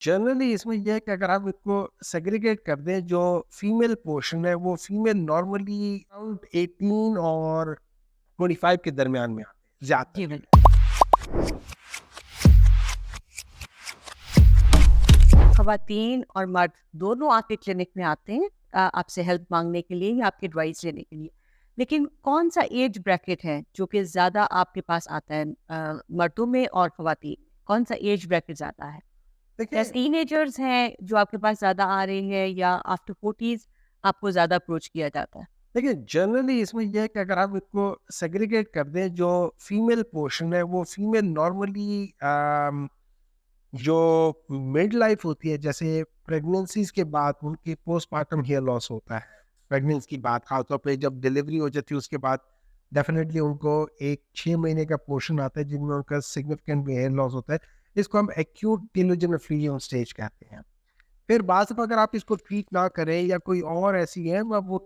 Generally اس میں یہ ہے کہ اگر آپ اس کو سیگریگیٹ کر دیں، جو فیمیل پورشن ہے وہ فیمیل نارملی اراؤنڈ 18 اور 25 کے درمیان میں آتے ہیں زیادہ جی تر۔ بالکل. خواتین اور مرد دونوں آپ کے کلینک میں آتے ہیں آپ سے ہیلپ مانگنے کے لیے یا آپ کی ایڈوائس لینے کے لیے. لیکن کون سا ایج بریکٹ ہے جو کہ زیادہ آپ کے پاس آتا ہے مردوں میں اور خواتین؟ کون سا ایج بریکٹ زیادہ ہے؟ دیکھیں جیسے ٹین ایجرز ہیں جو آپ کے پاس زیادہ آ رہے ہیں یا آفٹر 40s آپ کو زیادہ اپروچ کیا جاتا ہے؟ دیکھیں جنرلی اس میں یہ ہے کہ اگر آپ اس کو سیگریگیٹ کر دیں، جو فیمیل پورشن ہے وہ فیمیل نارملی جو مڈ لائف ہوتی ہے، جیسے پریگننسیز کے بعد ان کی پوسٹ پارٹم ہیئر لاس ہوتا ہے. پریگننسی کی بات خاص طور پہ جب ڈلیوری ہو جاتی ہے اس کے بعد ڈیفینیٹلی ان کو ایک 6 مہینے کا پورشن آتا ہے جن میں ان کا سگنیفیکینٹ ہیئر لاس ہوتا ہے. اس کو ہم ایکیوٹ ٹیلوجن فلیوم اسٹیج کہتے ہیں. پھر بعض دفعہ اگر آپ اس کو ٹریٹ نہ کریں یا کوئی اور ایسی ہے، وہ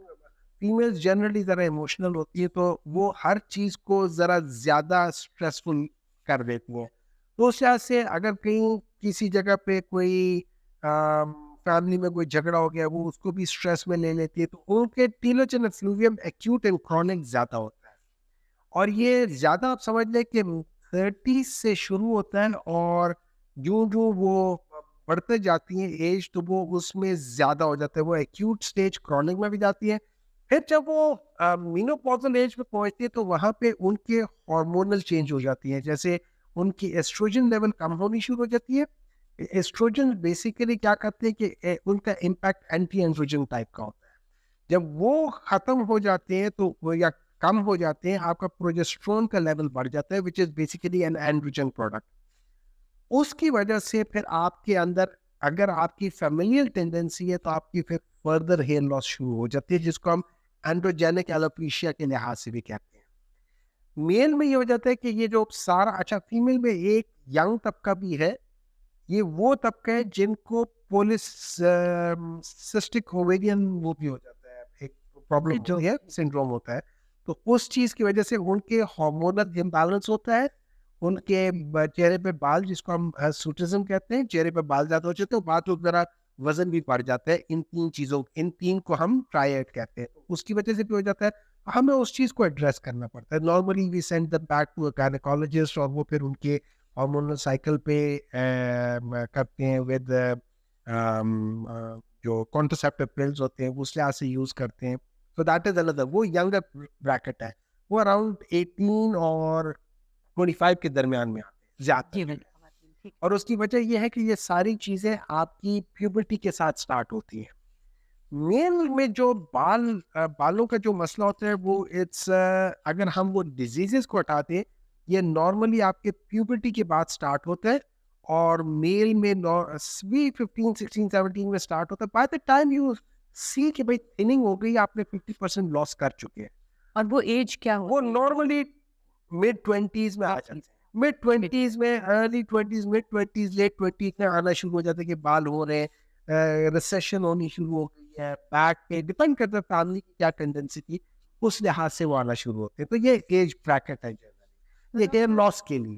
فیمیلز جنرلی ذرا ایموشنل ہوتی ہے تو وہ ہر چیز کو ذرا زیادہ اسٹریسفل کر دیتی ہیں. تو اس لحاظ سے اگر کہیں کسی جگہ پہ کوئی فیملی میں کوئی جھگڑا ہو گیا، وہ اس کو بھی اسٹریس میں لے لیتی ہے، تو ان کے ٹیلوجن فلوویم ایکیوٹ اینڈ کرونک زیادہ ہوتا ہے. اور یہ زیادہ آپ سمجھ لیں کہ 30 سے شروع ہوتا ہے، اور جو وہ بڑھتے جاتی ہیں ایج تو وہ اس میں زیادہ ہو جاتا ہے، وہ ایکیوٹ سٹیج کرونک میں بھی جاتی ہے. پھر جب وہ مینوپوزل ایج میں پہنچتی ہے تو وہاں پہ ان کے ہارمونل چینج ہو جاتی ہیں، جیسے ان کی ایسٹروجن لیول کم ہونی شروع ہو جاتی ہے. ایسٹروجن بیسیکلی کیا کرتے ہیں کہ ان کا امپیکٹ اینٹی اینڈروجن ٹائپ کا ہوتا ہے. جب وہ ختم ہو جاتے ہیں تو وہ یا کم ہو جاتے ہیں، آپ کا پروجسٹرون کا لیول بڑھ جاتا ہے which is basically an androgen product. اس کی وجہ سے پھر آپ کے اندر اگر آپ کی فیملیل ٹینڈنسی ہے تو آپ کی پھر فردر ہیئر لاس شروع ہو جاتی ہے، جس کو ہم اینڈروجینک ایلوپیشیا کے لحاظ سے بھی کہتے ہیں. میل میں یہ ہو جاتا ہے کہ یہ جو سارا اچھا، فیمیل میں ایک ینگ طبقہ بھی ہے، یہ وہ طبقہ ہے جن کو پولیس سسٹک اوویرین وہ بھی ہو جاتا ہے، ایک پرابلم ہوتی ہے، سنڈروم ہوتا ہے. تو اس چیز کی وجہ سے ان کے ہارمونل امبیلنس ہوتا ہے، ان کے چہرے پہ بال، جس کو ہم سوٹزم کہتے ہیں، چہرے پہ بال زیادہ ہو جاتے ہیں، بعد میں ذرا وزن بھی بڑھ جاتا ہے. ان تین کو ہم ٹرائیڈ کہتے ہیں. اس کی وجہ سے بھی ہو جاتا ہے. ہمیں اس چیز کو ایڈریس کرنا پڑتا ہے. Normally we send them back to a gynaecologist, اور وہ پھر ان کے ہارمونل سائیکل پہ کرتے ہیں ود جو کانٹرسیپٹیو پلز ہوتے ہیں اس لحاظ سے یوز کرتے ہیں. So that is another. وہ ینگر بریکٹ ہے، وہ اراؤنڈ 18 اور 25 کے درمیان میں آتے ہیں زیادہ جی تر. بالکل. ٹھیک. اور اس کی وجہ یہ ہے کہ یہ ساری چیزیں آپ کی پیوبرٹی کے ساتھ سٹارٹ ہوتی ہیں. میل میں جو بالوں کا جو مسئلہ ہوتا ہے وہ اگر ہم وہ ڈیزیزز کو ہٹاتے ہیں، یہ نارملی آپ کے پیوبرٹی کے بعد سٹارٹ ہوتا ہے، اور میل میں 15 16 17 میں سٹارٹ ہوتا ہے. بائی دا ٹائم یو سی کہ بھائی تھننگ ہو گئی، آپ نے 50% لاس کر چکے ہیں. اور وہ ایج کیا وہ ہوتی ہے؟ نارملی مڈ 20s میں آ جاتے ہیں. مڈ 20s میں، early 20s، mid 20s، late 20s میں آنا شروع ہو جاتا ہے کہ بال ہو رہے ہیں، ریسیشن ہونی شروع ہو گئی ہے بیک پہ. ڈپینڈ کرتا ہے فیملی کی کیا ٹینڈنسی تھی، اس لحاظ سے وہ آنا شروع ہوتے ہیں. تو یہ ایج بریکٹ ہے جنرلی، یہ ہیئر لاس کے لیے.